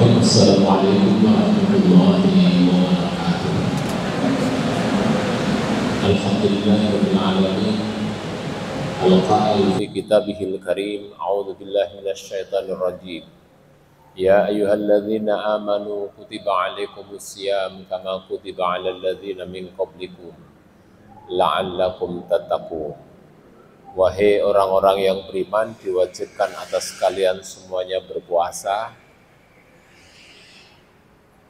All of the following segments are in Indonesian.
Assalamualaikum warahmatullahi wabarakatuh. Alhamdulillahirabbil alamin. Al-qail fi kitabihil karim. A'udzu billahi minasyaitonir rajim. Ya ayyuhalladzina amanu kutiba alaikumus syiyam kama kutiba alal ladzina min qablikum la'allakum tattaqun. Wahai orang-orang yang beriman, diwajibkan atas kalian semuanya berpuasa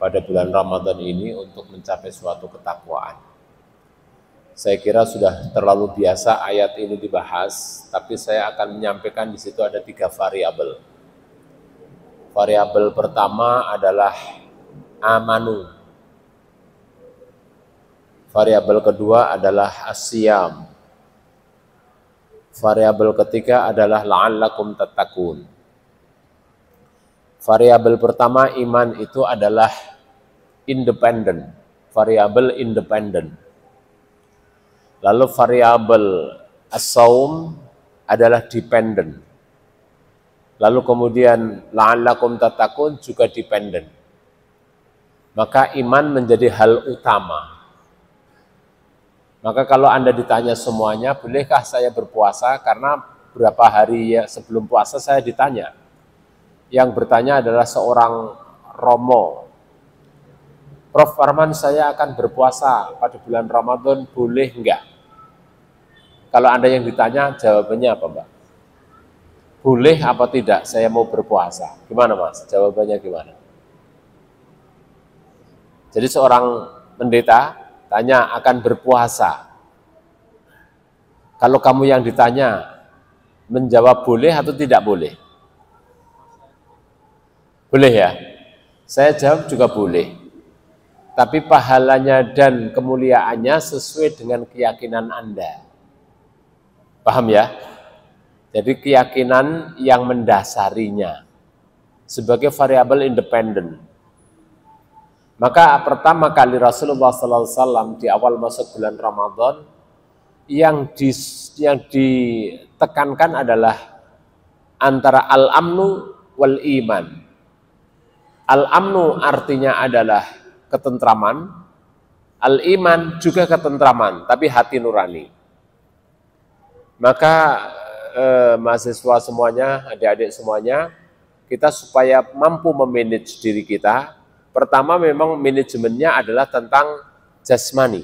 pada bulan Ramadan ini untuk mencapai suatu ketakwaan. Saya kira sudah terlalu biasa ayat ini dibahas, tapi saya akan menyampaikan di situ ada 3 variabel. Variabel pertama adalah amanu. Variabel kedua adalah asyam. Variabel ketiga adalah la'allakum tattaqun. Variabel pertama iman itu adalah independen, variabel independen. Lalu variabel as-saum adalah dependent. Lalu kemudian la'allakum tattaqun juga dependent. Maka iman menjadi hal utama. Maka kalau Anda ditanya semuanya, bolehkah saya berpuasa? Karena berapa hari ya sebelum puasa saya ditanya. Yang bertanya adalah seorang Romo. Prof. Farman, saya akan berpuasa pada bulan Ramadan, boleh enggak? Kalau Anda yang ditanya, jawabannya apa, Mbak? Boleh apa tidak saya mau berpuasa? Gimana, Mas? Jawabannya gimana? Jadi seorang pendeta tanya akan berpuasa. Kalau kamu yang ditanya, menjawab boleh atau tidak boleh? Boleh ya? Saya jawab juga boleh. Tapi pahalanya dan kemuliaannya sesuai dengan keyakinan Anda. Paham ya? Jadi keyakinan yang mendasarinya sebagai variabel independen. Maka pertama kali Rasulullah SAW di awal masuk bulan Ramadan yang ditekankan adalah antara al-amnu wal iman. Al-amnu artinya adalah ketentraman, al-iman juga ketentraman, tapi hati nurani. Maka mahasiswa semuanya, adik-adik semuanya, kita supaya mampu memanage diri kita, pertama memang manajemennya adalah tentang jasmani.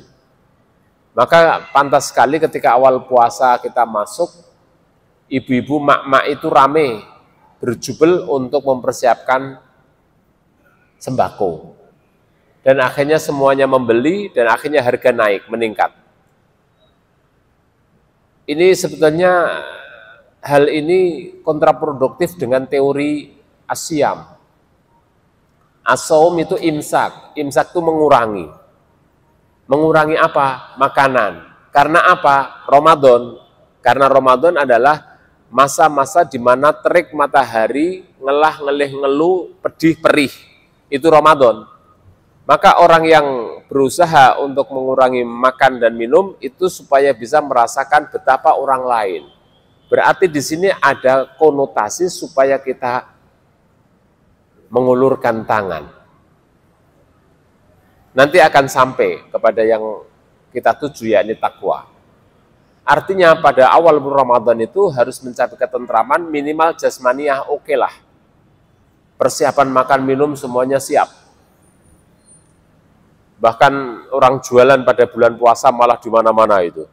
Maka pantas sekali ketika awal puasa kita masuk, ibu-ibu mak-mak itu rame, berjubel untuk mempersiapkan sembako. Dan akhirnya semuanya membeli dan akhirnya harga naik, meningkat. Ini sebetulnya hal ini kontraproduktif dengan teori asyam. As-saum itu imsak. Imsak itu mengurangi. Mengurangi apa? Makanan. Karena apa? Ramadan. Karena Ramadan adalah masa-masa di mana terik matahari, ngelah, ngelih, ngeluh, pedih, perih. Itu Ramadan. Maka orang yang berusaha untuk mengurangi makan dan minum itu supaya bisa merasakan betapa orang lain. Berarti di sini ada konotasi supaya kita mengulurkan tangan. Nanti akan sampai kepada yang kita tuju, yakni takwa. Artinya pada awal Ramadan itu harus mencapai ketentraman, minimal jasmaniah oke lah. Persiapan makan minum semuanya siap. Bahkan orang jualan pada bulan puasa malah di mana-mana itu.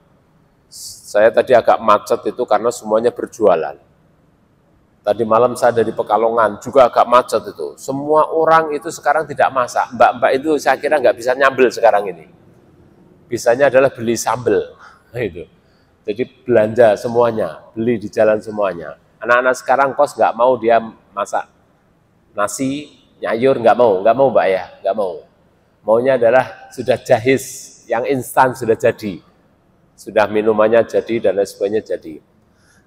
Saya tadi agak macet itu karena semuanya berjualan. Tadi malam saya dari Pekalongan juga agak macet itu. Semua orang itu sekarang tidak masak. Mbak-mbak itu saya kira nggak bisa nyambel sekarang ini. Bisanya adalah beli sambel. Itu. Jadi belanja semuanya, beli di jalan semuanya. Anak-anak sekarang kos nggak mau dia masak nasi, nyayur nggak mau Mbak ya, nggak mau. Maunya adalah sudah jahiz, yang instan sudah jadi. Sudah minumannya jadi dan lain sebagainya jadi.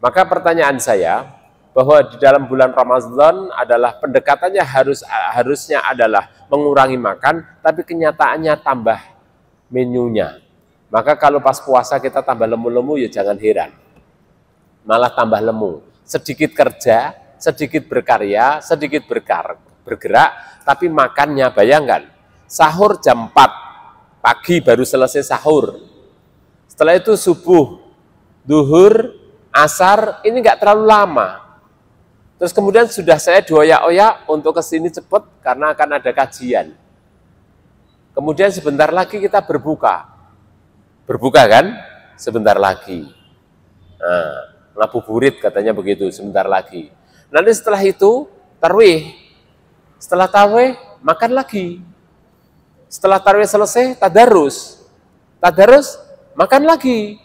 Maka pertanyaan saya, bahwa di dalam bulan Ramadan adalah pendekatannya harusnya adalah mengurangi makan, tapi kenyataannya tambah menunya. Maka kalau pas puasa kita tambah lemu-lemu, ya jangan heran. Malah tambah lemu. Sedikit kerja, sedikit berkarya, sedikit bergerak, tapi makannya, bayangkan, sahur jam 4 pagi baru selesai sahur. Setelah itu subuh, duhur, asar, ini nggak terlalu lama. Terus kemudian sudah saya dioyak-oyak untuk kesini cepat karena akan ada kajian. Kemudian sebentar lagi kita berbuka. Berbuka kan? Sebentar lagi. Nah, ngabuburit katanya begitu, sebentar lagi. Nanti setelah itu, tarwih. Setelah tarwih, makan lagi. Setelah tarwih selesai, tadarus. Tadarus, makan lagi.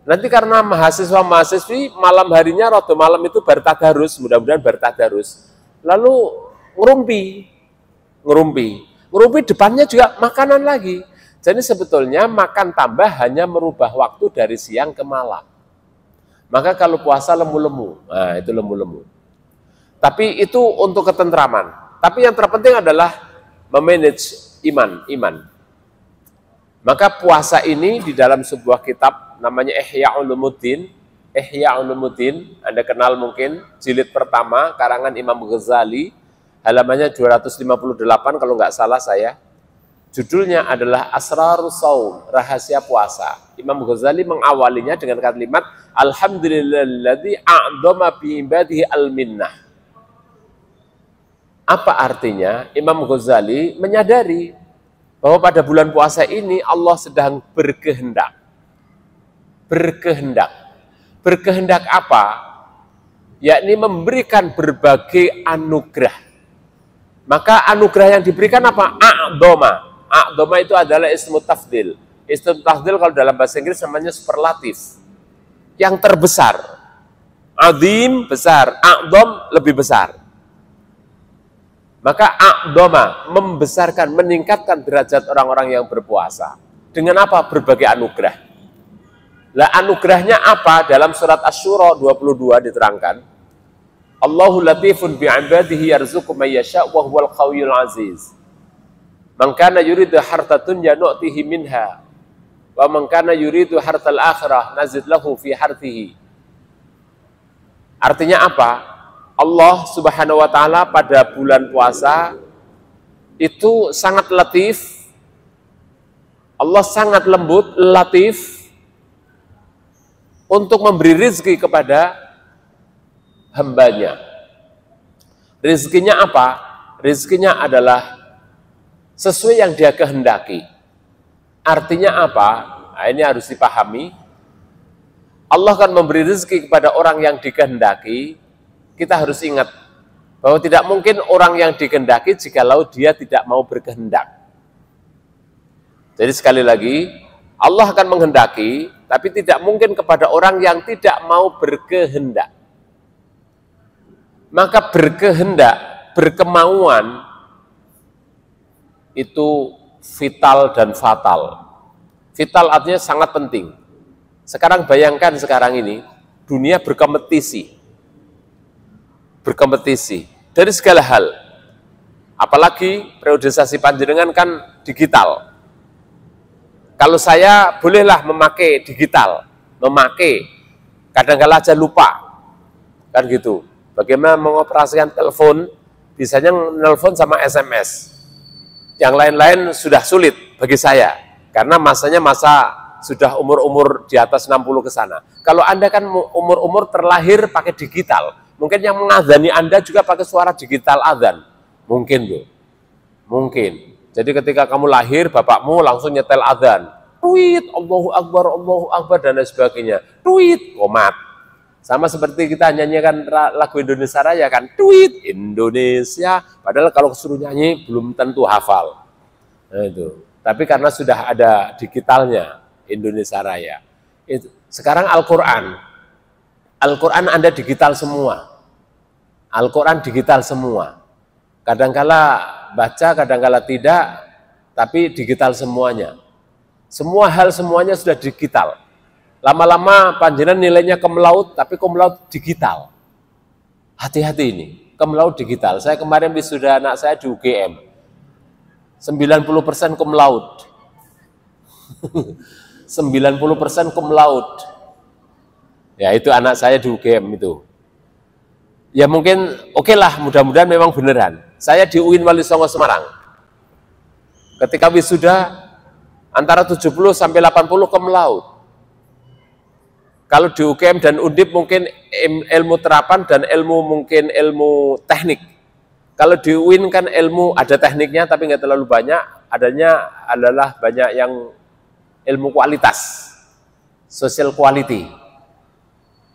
Nanti karena mahasiswa-mahasiswi malam harinya rada malam itu bertadarus, mudah-mudahan bertadarus. Lalu ngerumpi depannya juga makanan lagi. Jadi sebetulnya makan tambah hanya merubah waktu dari siang ke malam. Maka kalau puasa lemu-lemu, nah itu lemu-lemu. Tapi itu untuk ketentraman. Tapi yang terpenting adalah memanage iman. Maka puasa ini di dalam sebuah kitab namanya Ihya Ulumuddin, Anda kenal mungkin, jilid pertama, karangan Imam Ghazali, halamannya 258 kalau nggak salah saya. Judulnya adalah Asrarus Shaum, rahasia puasa. Imam Ghazali mengawalinya dengan kalimat Alhamdulillahilladzi a'dhama bi ibadihi al-minnah. Apa artinya? Imam Ghazali menyadari bahwa pada bulan puasa ini Allah sedang berkehendak. Berkehendak apa? Yakni memberikan berbagai anugerah. Maka anugerah yang diberikan apa? A'dhama itu adalah ismu tafdil. Ismu tafdil kalau dalam bahasa Inggris namanya superlatif. Yang terbesar. Azim besar, a'dham lebih besar. Maka a'dhama membesarkan, meningkatkan derajat orang-orang yang berpuasa. Dengan apa? Berbagai anugerah. Lah anugerahnya apa? Dalam surat Asy-Syura 22 diterangkan, Allahu latifun bi'ibadihi yarzuqu may yasha' wa huwal qawiyyul aziz. Man kana yuridu harta dunya nu'tihi minha wa man kana yuridu hartal akhirah nazid lahu fi hartihi. Artinya apa? Allah Subhanahu wa taala pada bulan puasa itu sangat latif. Allah sangat lembut, latif untuk memberi rezeki kepada hambanya. Rezekinya apa? Rezekinya adalah sesuai yang dia kehendaki. Artinya apa? Nah, ini harus dipahami. Allah akan memberi rezeki kepada orang yang dikehendaki. Kita harus ingat bahwa tidak mungkin orang yang dikehendaki jikalau dia tidak mau berkehendak. Jadi sekali lagi, Allah akan menghendaki, tapi tidak mungkin kepada orang yang tidak mau berkehendak. Maka berkehendak, berkemauan, itu vital dan fatal. Vital artinya sangat penting. Sekarang bayangkan sekarang ini, dunia berkompetisi dari segala hal. Apalagi periodisasi panjenengan kan digital. Kalau saya bolehlah memakai digital, kadang-kala aja lupa, kan gitu. Bagaimana mengoperasikan telepon, bisanya nelpon sama SMS. Yang lain-lain sudah sulit bagi saya, karena masanya masa sudah umur-umur di atas 60 ke sana. Kalau Anda kan umur-umur terlahir pakai digital, mungkin yang mengadzani Anda juga pakai suara digital adzan. Mungkin tuh. Mungkin. Jadi ketika kamu lahir, bapakmu langsung nyetel adzan. Tweet, Allahu Akbar, dan lain sebagainya. Tweet, komat. Sama seperti kita nyanyikan lagu Indonesia Raya kan. Tweet, Indonesia. Padahal kalau suruh nyanyi, belum tentu hafal. Nah itu. Tapi karena sudah ada digitalnya, Indonesia Raya. Sekarang Al-Quran Anda digital semua. Al-Quran digital semua. Kadangkala baca, kadangkala tidak, tapi digital semuanya. Semua hal semuanya sudah digital. Lama-lama panjenengan nilainya kumlaut, tapi kumlaut digital. Hati-hati ini, kumlaut digital. Saya kemarin wisuda anak saya di UGM. 90% kumlaut. 90% kumlaut. Ya itu anak saya di UGM itu. Ya mungkin oke lah, mudah-mudahan memang beneran. Saya di UIN Wali Songo Semarang. Ketika wisuda antara 70 sampai 80 ke melaut. Kalau di UGM dan Undip mungkin ilmu terapan dan mungkin ilmu teknik. Kalau di UIN kan ilmu ada tekniknya tapi nggak terlalu banyak, adanya adalah banyak yang ilmu kualitas, social quality.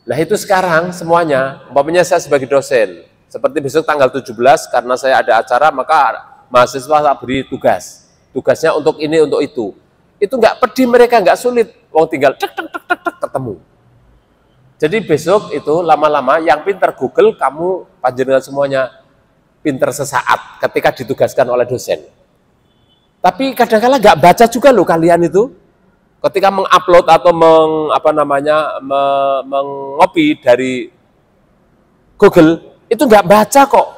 Nah itu sekarang semuanya, umpamanya saya sebagai dosen, seperti besok tanggal 17 karena saya ada acara maka mahasiswa saya beri tugas. Tugasnya untuk ini, untuk itu. Itu nggak pedih mereka, nggak sulit. Wong tinggal tek ketemu. Jadi besok itu lama-lama yang pintar Google kamu panjenengan semuanya pintar sesaat ketika ditugaskan oleh dosen. Tapi kadang-kala nggak baca juga loh kalian itu. Ketika mengupload atau mengopi dari Google itu nggak baca kok.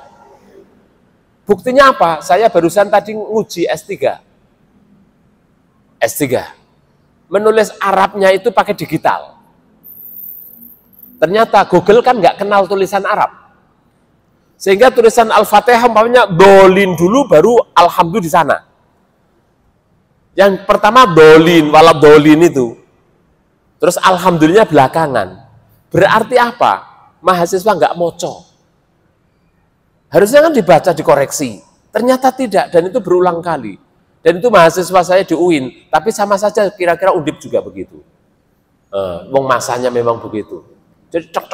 Buktinya apa? Saya barusan tadi nguji S3. Menulis Arabnya itu pakai digital. Ternyata Google kan nggak kenal tulisan Arab. Sehingga tulisan Al-Fatihah umpamanya dolin dulu baru alhamdulillah di sana. Yang pertama dolin, walad dolin itu. Terus alhamdulillah belakangan. Berarti apa? Mahasiswa nggak moco. Harusnya kan dibaca, dikoreksi. Ternyata tidak, dan itu berulang kali. Dan itu mahasiswa saya di UIN, tapi sama saja kira-kira Undip juga begitu. Wong masanya memang begitu. Jadi tek.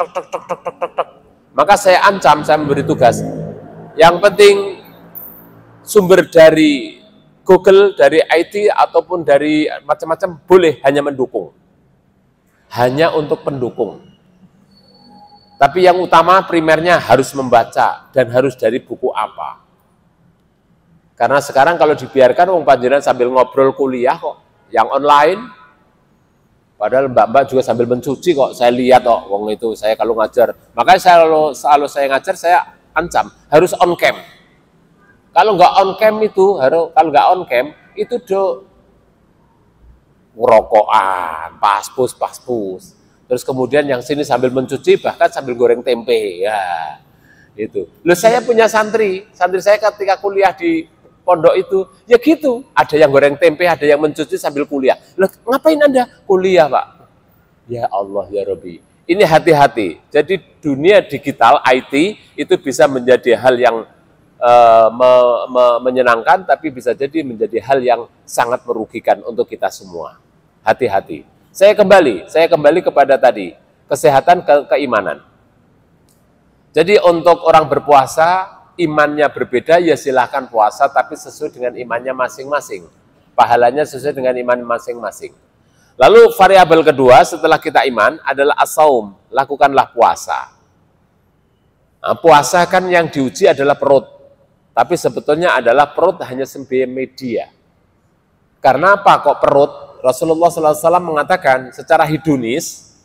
Maka saya ancam, saya memberi tugas. Yang penting sumber dari Google, dari IT, ataupun dari macam-macam, boleh hanya mendukung. Hanya untuk pendukung. Tapi yang utama primernya harus membaca, dan harus dari buku apa. Karena sekarang kalau dibiarkan, wong panjenengan sambil ngobrol kuliah kok, yang online, padahal mbak-mbak juga sambil mencuci kok, saya lihat kok, wong itu, saya kalau ngajar. Makanya kalau saya ngajar, saya ancam, harus on cam. Kalau nggak on cam itu, kalau nggak on cam, itu ngerokokan, paspus. Terus kemudian yang sini sambil mencuci, bahkan sambil goreng tempe. Ya, itu. Loh saya punya santri saya ketika kuliah di pondok itu, ya gitu. Ada yang goreng tempe, ada yang mencuci sambil kuliah. Loh ngapain Anda? Kuliah, Pak. Ya Allah, ya Rabbi. Ini hati-hati. Jadi dunia digital, IT, itu bisa menjadi hal yang menyenangkan, tapi bisa jadi menjadi hal yang sangat merugikan untuk kita semua. Hati-hati. Saya kembali kepada tadi, kesehatan, keimanan. Jadi untuk orang berpuasa, imannya berbeda, ya silahkan puasa, tapi sesuai dengan imannya masing-masing. Pahalanya sesuai dengan iman masing-masing. Lalu variabel kedua setelah kita iman adalah as-saum, lakukanlah puasa. Nah, puasa kan yang diuji adalah perut. Tapi sebetulnya adalah perut hanya sebagai media. Karena apa kok perut? Rasulullah SAW mengatakan secara hedonis,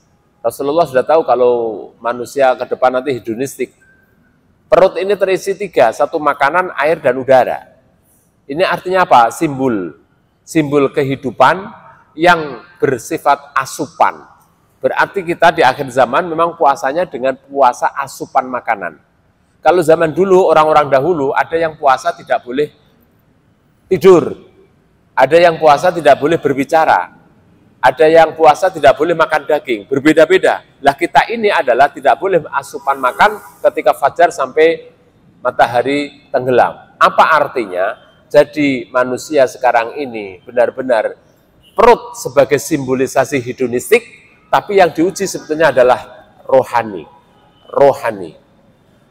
Rasulullah sudah tahu kalau manusia ke depan nanti hedonistik. Perut ini terisi 3, 1 makanan, air, dan udara. Ini artinya apa? Simbol kehidupan yang bersifat asupan. Berarti kita di akhir zaman memang puasanya dengan puasa asupan makanan. Kalau zaman dulu, orang-orang dahulu, ada yang puasa tidak boleh tidur. Ada yang puasa tidak boleh berbicara. Ada yang puasa tidak boleh makan daging. Berbeda-beda. Lah kita ini adalah tidak boleh asupan makan ketika fajar sampai matahari tenggelam. Apa artinya? Jadi manusia sekarang ini benar-benar perut sebagai simbolisasi hedonistik, tapi yang diuji sebetulnya adalah rohani.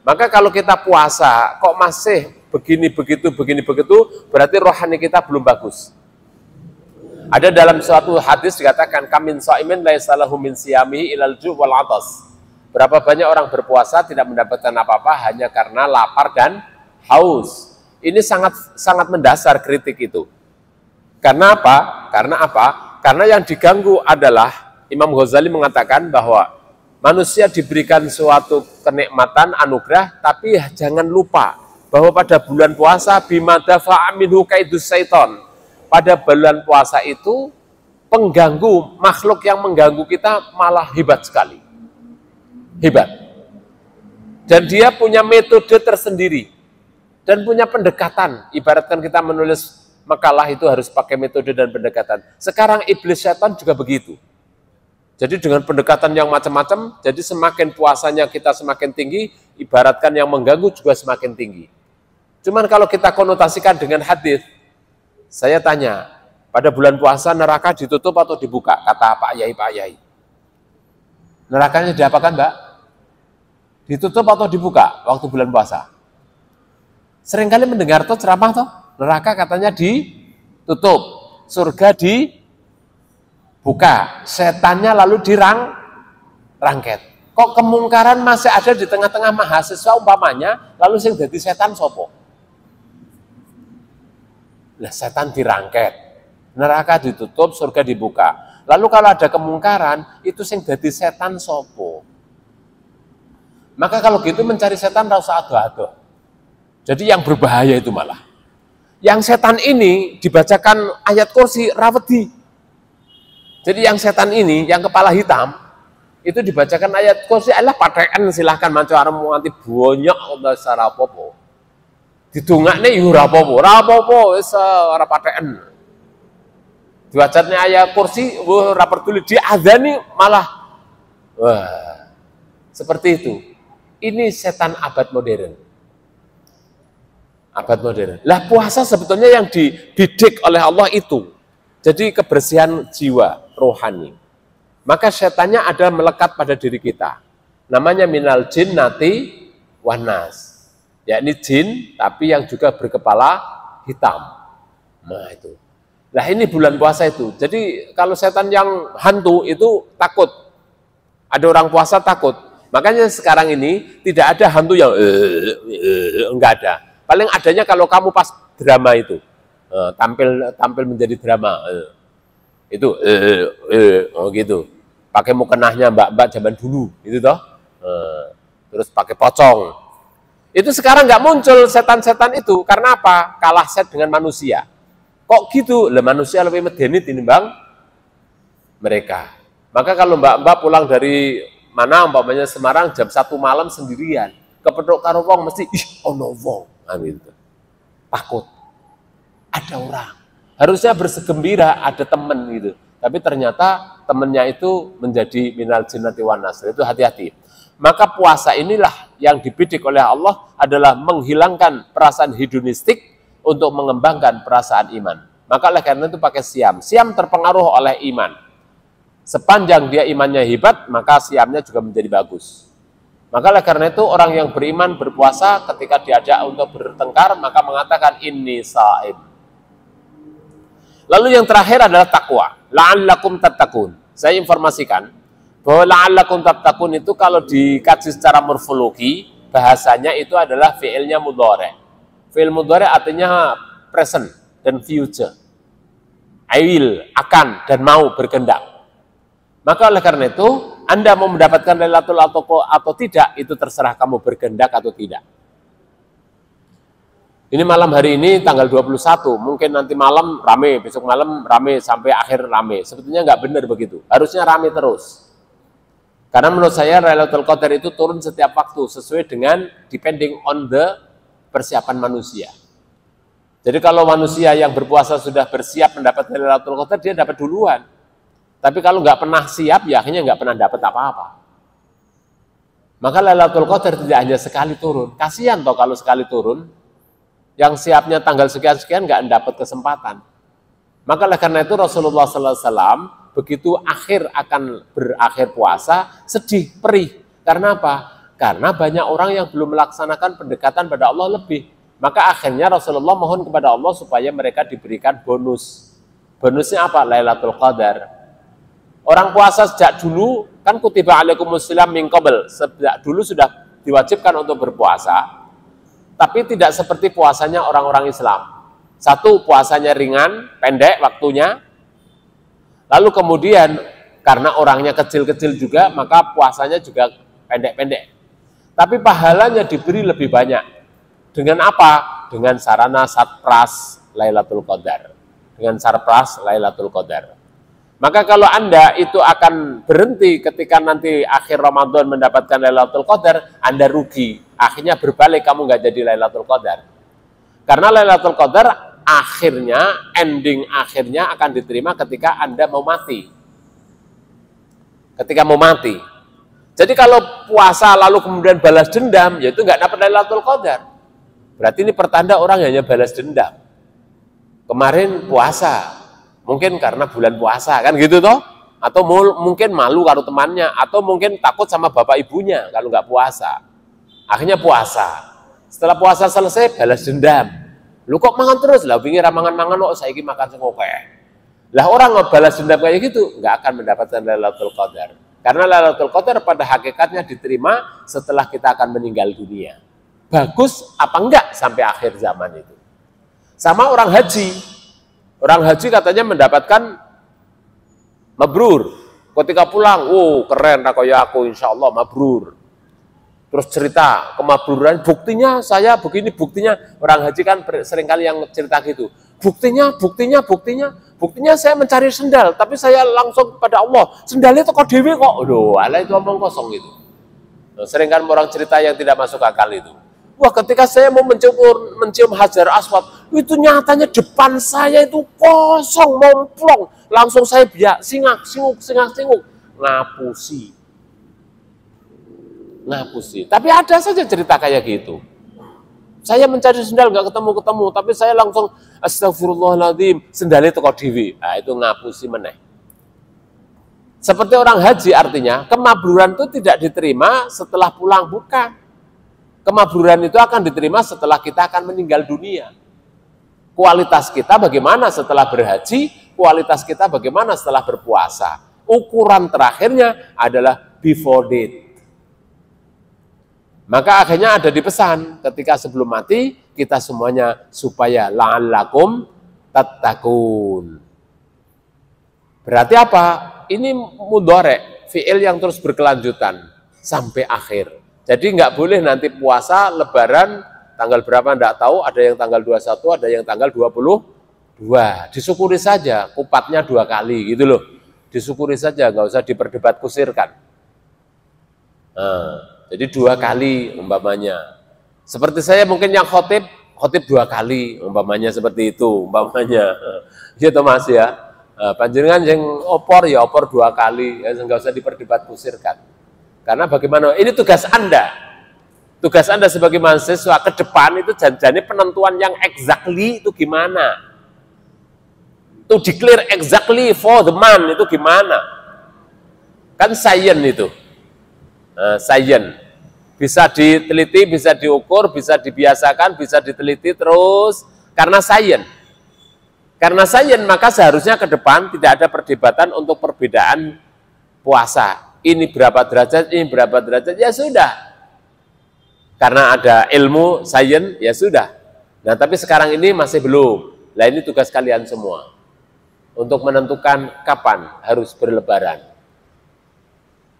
Maka kalau kita puasa, kok masih begini begitu, berarti rohani kita belum bagus. Ada dalam suatu hadis dikatakan, kamin sha'imin laisa lahu min siyamihi ilal ju' wal 'atas. Berapa banyak orang berpuasa tidak mendapatkan apa-apa hanya karena lapar dan haus. Ini sangat mendasar kritik itu. Karena apa? Karena yang diganggu adalah Imam Ghazali mengatakan bahwa manusia diberikan suatu kenikmatan, anugerah, tapi jangan lupa bahwa pada bulan puasa bima dafa'a minhu kaidus syaiton. Pada bulan puasa itu pengganggu, makhluk yang mengganggu kita malah hebat sekali. Hebat. Dan dia punya metode tersendiri. Dan punya pendekatan. Ibaratkan kita menulis makalah itu harus pakai metode dan pendekatan. Sekarang iblis setan juga begitu. Jadi dengan pendekatan yang macam-macam, jadi semakin puasanya kita semakin tinggi, ibaratkan yang mengganggu juga semakin tinggi. Cuman kalau kita konotasikan dengan hadis, saya tanya, pada bulan puasa neraka ditutup atau dibuka? Kata Pak Yai. Nerakanya diapakan, Mbak? Ditutup atau dibuka waktu bulan puasa? Seringkali mendengar tuh ceramah tuh, neraka katanya ditutup, surga dibuka, setannya lalu dirangket. Kok kemungkaran masih ada di tengah-tengah mahasiswa umpamanya, lalu sing jadi setan sopo? Nah, setan dirangket, neraka ditutup, surga dibuka. Lalu kalau ada kemungkaran, itu sing jadi setan sopo? Maka kalau gitu mencari setan ra usah ado-ado. Jadi yang berbahaya itu malah. Yang setan ini dibacakan ayat kursi rawedi. Jadi yang setan ini, yang kepala hitam, itu dibacakan ayat kursi, Allah paten silahkan manca arep nganti bonyok utawa sarapopo. Didongakne yo ora apa-apa, wis ora paten. Diwacane ayat kursi, ora peduli diadzani malah. Wah. Seperti itu. Ini setan abad modern. Abad modern. Lah puasa sebetulnya yang dibidik oleh Allah itu. Jadi kebersihan jiwa, rohani. Maka setannya ada melekat pada diri kita. Namanya minal jinnati wanas. Yakni jin, tapi yang juga berkepala hitam. Nah itu. Lah ini bulan puasa itu. Jadi kalau setan yang hantu itu takut. Ada orang puasa takut. Makanya sekarang ini tidak ada hantu yang enggak ada. Paling adanya kalau kamu pas drama itu, tampil menjadi drama, itu oh gitu, pakai mukenahnya mbak-mbak zaman dulu, itu toh, terus pakai pocong. Itu sekarang nggak muncul setan-setan itu, karena apa? Kalah set dengan manusia. Kok gitu? Lah manusia lebih medeni tinimbang mereka. Maka kalau mbak-mbak pulang dari mana, umpamanya Semarang jam 1 malam sendirian, kepethuk karo wong mesti ono wong. Gitu. Takut ada orang, harusnya bersegembira ada teman gitu, tapi ternyata temannya itu menjadi minal jinnati wanas. Itu hati-hati. Maka puasa inilah yang dibidik oleh Allah adalah menghilangkan perasaan hedonistik untuk mengembangkan perasaan iman. Maka oleh karena itu pakai siam. Siam terpengaruh oleh iman. Sepanjang dia imannya hebat, maka siamnya juga menjadi bagus. Maka oleh karena itu orang yang beriman berpuasa ketika diajak untuk bertengkar maka mengatakan inni shaim. Lalu yang terakhir adalah takwa. La'allakum tattaqun. Saya informasikan bahwa la'allakum tattaqun itu kalau dikaji secara morfologi bahasanya itu adalah fi'ilnya mudhari'. Fi'il mudhari' artinya present dan future. I will, akan dan mau berkehendak. Maka oleh karena itu Anda mau mendapatkan Lailatul atau tidak, itu terserah kamu berkehendak atau tidak. Ini malam hari ini tanggal 21, mungkin nanti malam rame, besok malam rame, sampai akhir rame. Sebetulnya nggak benar begitu, harusnya rame terus. Karena menurut saya Lailatul Qadar itu turun setiap waktu, sesuai dengan depending on the persiapan manusia. Jadi kalau manusia yang berpuasa sudah bersiap mendapatkan Lailatul Qadar, dia dapat duluan. Tapi kalau nggak pernah siap, ya akhirnya nggak pernah dapat apa-apa. Maka Lailatul Qadar tidak hanya sekali turun. Kasihan toh kalau sekali turun, yang siapnya tanggal sekian-sekian nggak dapat kesempatan. Maka oleh karena itu Rasulullah SAW begitu akan berakhir puasa, sedih, perih. Karena apa? Karena banyak orang yang belum melaksanakan pendekatan pada Allah lebih. Maka akhirnya Rasulullah mohon kepada Allah supaya mereka diberikan bonus. Bonusnya apa? Lailatul Qadar. Orang puasa sejak dulu, kan kutiba alaikumussalam min qabl, sejak dulu sudah diwajibkan untuk berpuasa. Tapi tidak seperti puasanya orang-orang Islam. Satu, puasanya ringan, pendek waktunya. Lalu kemudian, karena orangnya kecil-kecil juga, maka puasanya juga pendek-pendek. Tapi pahalanya diberi lebih banyak. Dengan apa? Dengan sarana satpras Lailatul Qadar. Dengan sarpras Lailatul Qadar. Maka kalau Anda itu akan berhenti ketika nanti akhir Ramadan mendapatkan Lailatul Qadar, Anda rugi. Akhirnya berbalik, kamu nggak jadi Lailatul Qadar. Karena Lailatul Qadar akhirnya, ending akhirnya akan diterima ketika Anda mau mati. Ketika mau mati. Jadi kalau puasa lalu kemudian balas dendam, ya itu nggak dapat Lailatul Qadar. Berarti ini pertanda orang hanya balas dendam. Kemarin puasa, mungkin karena bulan puasa, kan gitu toh? Atau mungkin malu karo temannya, atau mungkin takut sama bapak ibunya kalau nggak puasa. Akhirnya puasa. Setelah puasa selesai, balas dendam. Lu kok makan terus? Lah pinggir mangan-mangan kok saiki makan sing akeh. Lah orang ngebalas dendam kayak gitu, nggak akan mendapatkan Lailatul Qadar. Karena Lailatul Qadar pada hakikatnya diterima setelah kita akan meninggal dunia. Bagus apa enggak sampai akhir zaman itu. Sama orang haji. Orang haji katanya mendapatkan mabrur. Ketika pulang, keren kayak aku, insya Allah mabrur. Terus cerita kemabruran, buktinya saya begini, buktinya orang haji kan seringkali yang cerita gitu. Buktinya saya mencari sendal, tapi saya langsung pada Allah, sendalnya toko dewe kok. Aduh, ala itu omong kosong itu. Sering kan orang cerita yang tidak masuk akal itu. Wah, ketika saya mau mencium Hajar Aswad, itu nyatanya depan saya itu kosong, momplong. Langsung saya biak, singuk, ngapusi. Tapi ada saja cerita kayak gitu. Saya mencari sendal nggak ketemu, tapi saya langsung astagfirullahaladzim, sendalnya teko dewi. Nah, itu ngapusi meneh. Seperti orang haji artinya, kemabruran itu tidak diterima setelah pulang, bukan. Kemabruran itu akan diterima setelah kita akan meninggal dunia. Kualitas kita bagaimana setelah berhaji, kualitas kita bagaimana setelah berpuasa. Ukuran terakhirnya adalah before death. Maka akhirnya ada dipesan ketika sebelum mati, kita semuanya supaya la'allakum tattaqun. Berarti apa? Ini mudhari', fi'il yang terus berkelanjutan sampai akhir. Jadi nggak boleh nanti puasa, lebaran, tanggal berapa enggak tahu, ada yang tanggal 21, ada yang tanggal 22. Disyukuri saja, kupatnya 2 kali gitu loh. Disyukuri saja, nggak usah diperdebat kusirkan. Jadi 2 kali umpamanya. Seperti saya mungkin yang khotib 2 kali umpamanya seperti itu umpamanya. Gitu Mas ya. Panjenengan yang opor ya opor 2 kali, ya nggak usah diperdebat kusirkan. Karena bagaimana? Ini tugas Anda. Tugas Anda sebagai mahasiswa ke depan itu janjinya penentuan yang exactly itu gimana? To declare exactly for the man itu gimana? Kan science itu. Science. Bisa diteliti, bisa diukur, bisa dibiasakan, bisa diteliti terus. Karena science. Karena science maka seharusnya ke depan tidak ada perdebatan untuk perbedaan puasa. Ini berapa derajat, ini berapa derajat, ya sudah. Karena ada ilmu, sains, ya sudah. Nah, tapi sekarang ini masih belum. Nah, ini tugas kalian semua. Untuk menentukan kapan harus berlebaran.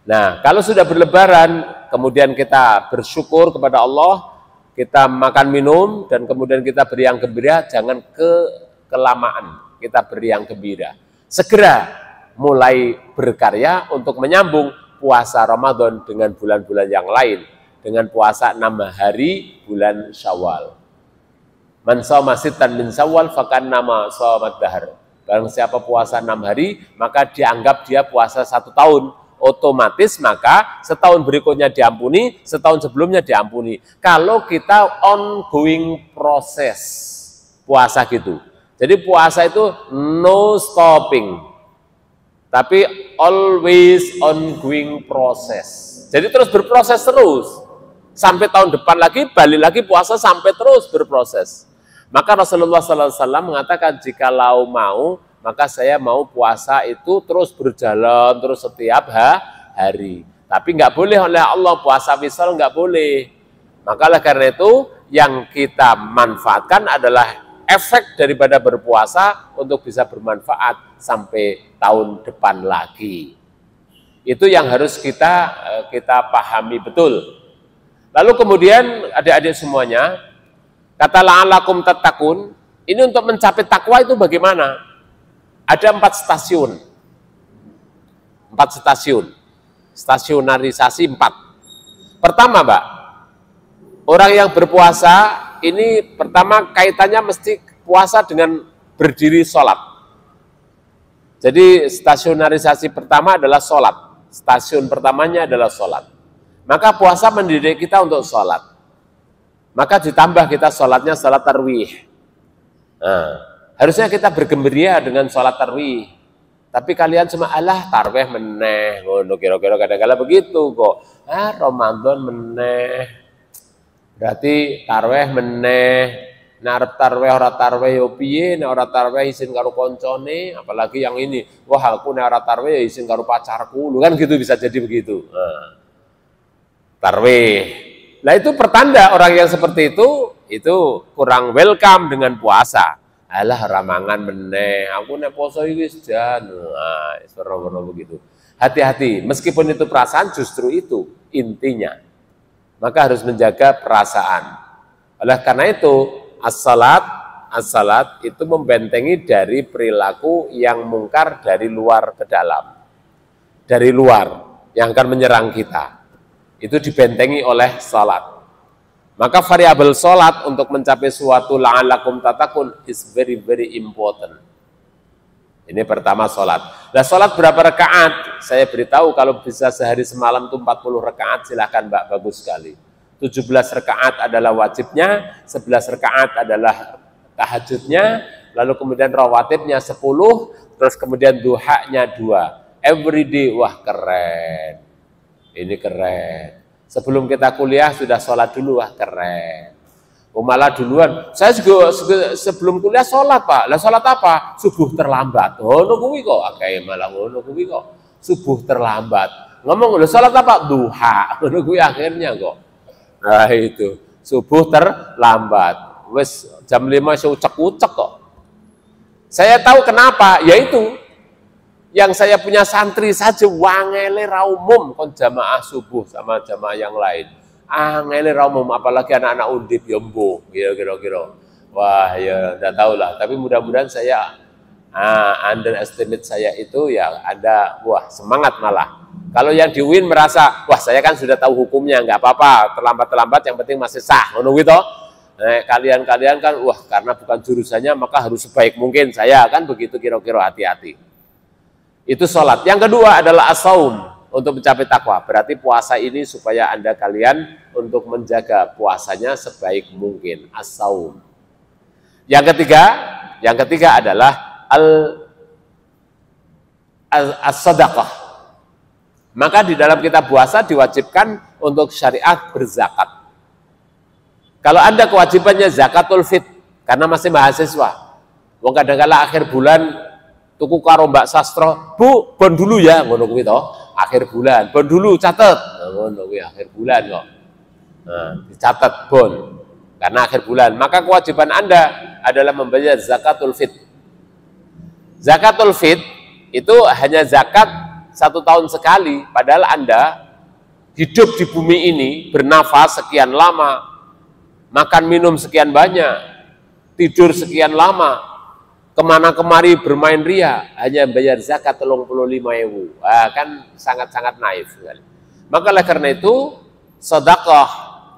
Nah, kalau sudah berlebaran, kemudian kita bersyukur kepada Allah, kita makan minum, dan kemudian kita beri yang gembira, jangan kelamaan, kita beri yang gembira. Segera mulai berkarya untuk menyambung puasa Ramadan dengan bulan-bulan yang lain, dengan puasa 6 hari bulan Syawal. Man shoma sittan min Syawal fakannama shamat dahr. Barang siapa puasa 6 hari, maka dianggap dia puasa 1 tahun. Otomatis maka setahun berikutnya diampuni, setahun sebelumnya diampuni. Kalau kita ongoing proses puasa gitu. Jadi puasa itu no stopping. Tapi always ongoing proses. Jadi terus berproses terus. Sampai tahun depan lagi, balik lagi puasa sampai terus berproses. Maka Rasulullah SAW mengatakan, jikalau mau, maka saya mau puasa itu terus berjalan, terus setiap hari. Tapi nggak boleh oleh Allah, puasa wisal nggak boleh. Maka karena itu, yang kita manfaatkan adalah efek daripada berpuasa untuk bisa bermanfaat sampai tahun depan lagi. Itu yang harus kita pahami betul. Lalu kemudian adik-adik semuanya, kata la'alakum tattaqun, ini untuk mencapai takwa itu bagaimana? Ada 4 stasiun. 4 stasiun. Stasionarisasi 4. Pertama, Mbak, Orang yang berpuasa ini pertama kaitannya mesti puasa dengan berdiri sholat. Jadi stasionarisasi pertama adalah sholat. Stasiun pertamanya adalah sholat. Maka puasa mendidik kita untuk sholat. Maka ditambah kita sholatnya sholat tarwih. Nah, harusnya kita bergembira dengan sholat tarwih. Tapi kalian cuma alah tarwih meneh, ngono kira-kira kadang-kadang begitu kok. Ramadan meneh. Berarti tarwih meneh, nek arep tarwih ora tarwih yo piye, nek ora tarwih isin karo koncone, apalagi yang ini. Wah, aku nek ora tarwih ya isin karo pacarku. Lu kan gitu bisa jadi begitu. Nah, tarwih. Nah, itu pertanda orang yang seperti itu kurang welcome dengan puasa. Alah ramangan meneh, aku nek poso iki wis jan. Nah, seperti begitu. Hati-hati, meskipun itu perasaan justru itu intinya. Maka harus menjaga perasaan. Oleh karena itu, as-salat itu membentengi dari perilaku yang mungkar dari luar ke dalam. Dari luar, yang akan menyerang kita. Itu dibentengi oleh salat. Maka variabel salat untuk mencapai suatu la'alakum tatakun is very, very important. Ini pertama salat. Nah, salat berapa rakaat? Saya beritahu kalau bisa sehari semalam itu 40 rakaat, silahkan Mbak, bagus sekali. 17 rakaat adalah wajibnya, 11 rakaat adalah tahajudnya, lalu kemudian rawatibnya 10, terus kemudian duhanya 2. Every day, wah keren. Ini keren. Sebelum kita kuliah sudah sholat dulu, wah keren. Malah duluan, saya juga sebelum kuliah sholat Pak. Lah sholat apa? Subuh terlambat. Ngono kuwi kok, akeh malah ngono kuwi kok. Subuh terlambat. Ngomong lho sholat apa? Duha. Ngono kuwi akhirnya kok. Nah itu, subuh terlambat. Wes jam 5 seucek-ucek kok. Saya tahu kenapa, yaitu yang saya punya santri saja wangele ra umum kon jamaah subuh sama jamaah yang lain. Ngene ra umum, apalagi anak-anak undip ya mbuh kira-kira. Wah ya enggak tahu lah, tapi mudah-mudahan saya underestimate saya itu ya ada wah semangat malah. Kalau yang di UIN merasa wah saya kan sudah tahu hukumnya, enggak apa-apa, terlambat-terlambat yang penting masih sah, ngono gitu. Kalian kan wah karena bukan jurusannya maka harus sebaik mungkin, saya kan begitu kira-kira, hati-hati. Itu sholat. Yang kedua adalah as-saum, untuk mencapai takwa. Berarti puasa ini supaya Anda kalian untuk menjaga puasanya sebaik mungkin. As-saum. Yang ketiga adalah as-sadaqah. Maka di dalam kita puasa diwajibkan untuk syariat berzakat. Kalau Anda kewajibannya zakatul fit, karena masih mahasiswa. Wong kadang-kala akhir bulan tuku karo Mbak Sastro, Bu, bon dulu ya, ngono kuwi to. Akhir bulan, bon dulu catet. Ngono kuwi akhir bulan kok. Nah, dicatat bon. Karena akhir bulan, maka kewajiban Anda adalah membayar zakatul fit. Zakatul fit itu hanya zakat 1 tahun sekali, padahal Anda hidup di bumi ini, bernafas sekian lama, makan minum sekian banyak, tidur sekian lama, kemana kemari bermain ria, hanya bayar zakat 35.000. Kan sangat-sangat naif. Maka oleh karena itu, sedekah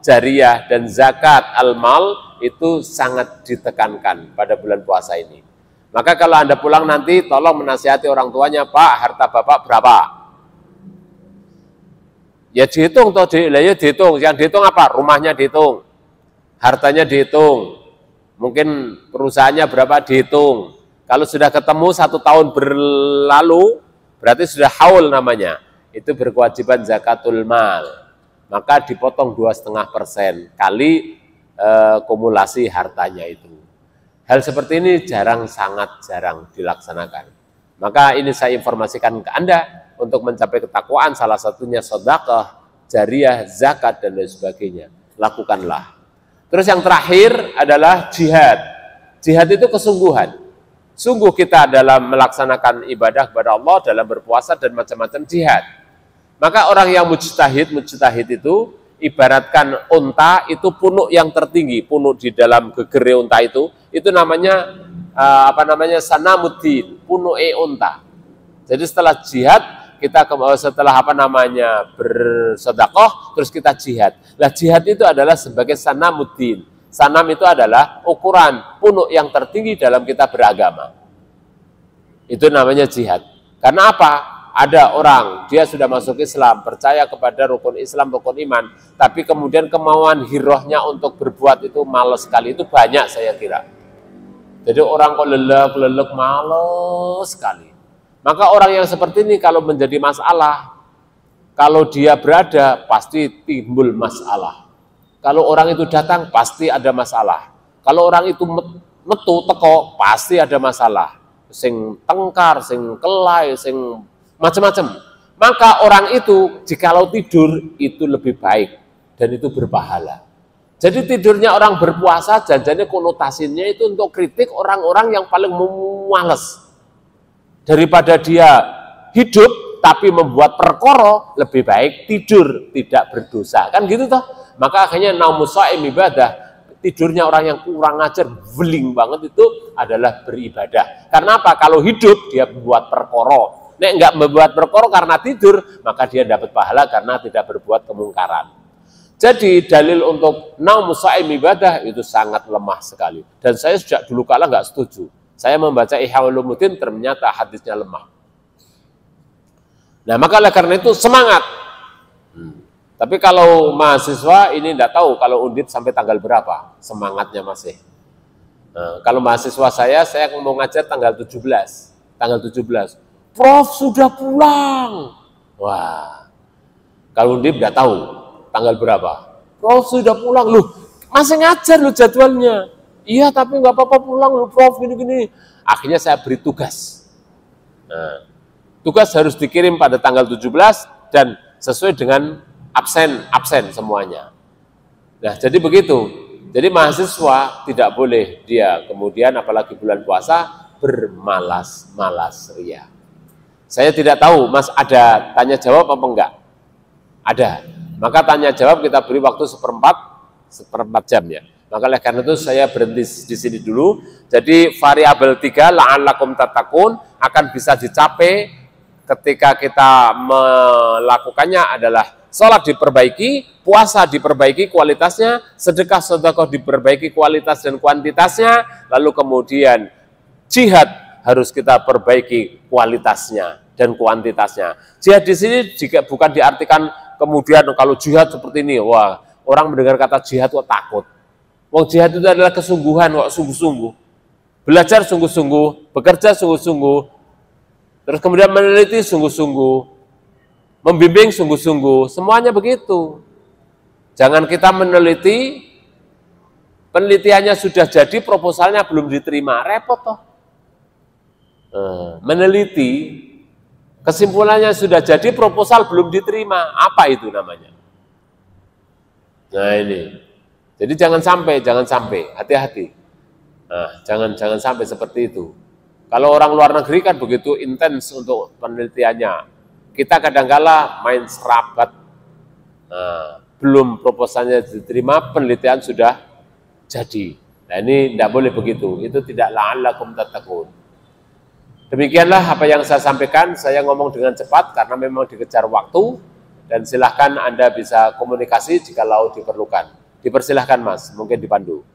jariyah dan zakat al-mal itu sangat ditekankan pada bulan puasa ini. Maka kalau Anda pulang nanti, tolong menasihati orang tuanya, Pak, harta Bapak berapa? Ya dihitung, ya dihitung. Yang dihitung apa? Rumahnya dihitung, hartanya dihitung, mungkin perusahaannya berapa dihitung. Kalau sudah ketemu 1 tahun berlalu, berarti sudah haul namanya. Itu berkewajiban zakatul mal. Maka dipotong 2,5% kali kumulasi hartanya itu. Hal seperti ini sangat jarang dilaksanakan. Maka ini saya informasikan ke Anda untuk mencapai ketakwaan, salah satunya sedekah, jariyah, zakat, dan lain sebagainya. Lakukanlah. Terus yang terakhir adalah jihad. Jihad itu kesungguhan. Sungguh kita dalam melaksanakan ibadah kepada Allah, dalam berpuasa dan macam-macam jihad. Maka orang yang mujtahid itu ibaratkan unta itu punuk yang tertinggi, punuk di dalam gegere unta itu namanya sanamuddin, punuk unta. Jadi setelah jihad kita setelah bersedekah, terus kita jihad. Nah, jihad itu adalah sebagai sanamuddin. Sanam itu adalah ukuran punuk yang tertinggi dalam kita beragama. Itu namanya jihad. Karena apa? Ada orang, dia sudah masuk Islam, percaya kepada rukun Islam, rukun iman, tapi kemudian kemauan hirohnya untuk berbuat itu males sekali. Itu banyak saya kira. Jadi orang kok lelek, males sekali. Maka orang yang seperti ini kalau menjadi masalah, kalau dia berada, pasti timbul masalah. Kalau orang itu datang, pasti ada masalah. Kalau orang itu metu, teko, pasti ada masalah. Sing tengkar, sing kelai, sing macam-macam. Maka orang itu jikalau tidur itu lebih baik dan itu berpahala. Jadi tidurnya orang berpuasa janjinya konotasinya itu untuk kritik orang-orang yang paling malas. Daripada dia hidup tapi membuat perkara, lebih baik tidur tidak berdosa. Kan gitu toh? Maka akhirnya naumus shaim ibadah. Tidurnya orang yang kurang ajar, beling banget itu adalah beribadah. Karena apa? Kalau hidup dia membuat perkara. Nek enggak membuat perkara karena tidur, maka dia dapat pahala karena tidak berbuat kemungkaran. Jadi dalil untuk naumus shaim ibadah itu sangat lemah sekali. Dan saya sejak dulu kala enggak setuju. Saya membaca Ihya Ulumuddin ternyata hadisnya lemah. Nah, maka oleh karena itu semangat. Tapi kalau mahasiswa ini enggak tahu kalau Undip sampai tanggal berapa semangatnya masih. Nah, kalau mahasiswa saya mau ngajar tanggal 17. Tanggal 17. Prof sudah pulang. Wah, kalau Undip nggak tahu tanggal berapa. Prof sudah pulang, loh masih ngajar loh jadwalnya. Iya tapi nggak apa-apa pulang loh Prof gini-gini. Akhirnya saya beri tugas. Nah, tugas harus dikirim pada tanggal 17 dan sesuai dengan absen semuanya. Nah jadi begitu. Jadi mahasiswa tidak boleh dia kemudian apalagi bulan puasa bermalas-malas ria. Saya tidak tahu, Mas ada tanya jawab apa enggak? Ada. Maka tanya jawab kita beri waktu seperempat jam ya. Maka oleh karena itu saya berhenti di sini dulu. Jadi variabel 3 la'allakum tattaqun akan bisa dicapai ketika kita melakukannya adalah sholat diperbaiki, puasa diperbaiki kualitasnya, sedekah diperbaiki kualitas dan kuantitasnya, lalu kemudian jihad harus kita perbaiki kualitasnya dan kuantitasnya. Jihad di sini jika bukan diartikan kemudian kalau jihad seperti ini, wah orang mendengar kata jihad kok takut. Wong jihad itu adalah kesungguhan, kok sungguh-sungguh. Belajar sungguh-sungguh, bekerja sungguh-sungguh, terus kemudian meneliti sungguh-sungguh, membimbing sungguh-sungguh, semuanya begitu. Jangan kita meneliti, penelitiannya sudah jadi, proposalnya belum diterima, repot toh. Meneliti, kesimpulannya sudah jadi, proposal belum diterima, apa itu namanya? Nah ini, jadi jangan sampai, hati-hati. Nah, jangan sampai seperti itu. Kalau orang luar negeri kan begitu intens untuk penelitiannya, kita kadang-kala main serabat, nah, belum proposalnya diterima, penelitian sudah jadi. Nah ini tidak boleh begitu, itu tidak la'allakum tattaqun. Demikianlah apa yang saya sampaikan, saya ngomong dengan cepat karena memang dikejar waktu, dan silahkan Anda bisa komunikasi jika diperlukan. Dipersilahkan Mas, mungkin dipandu.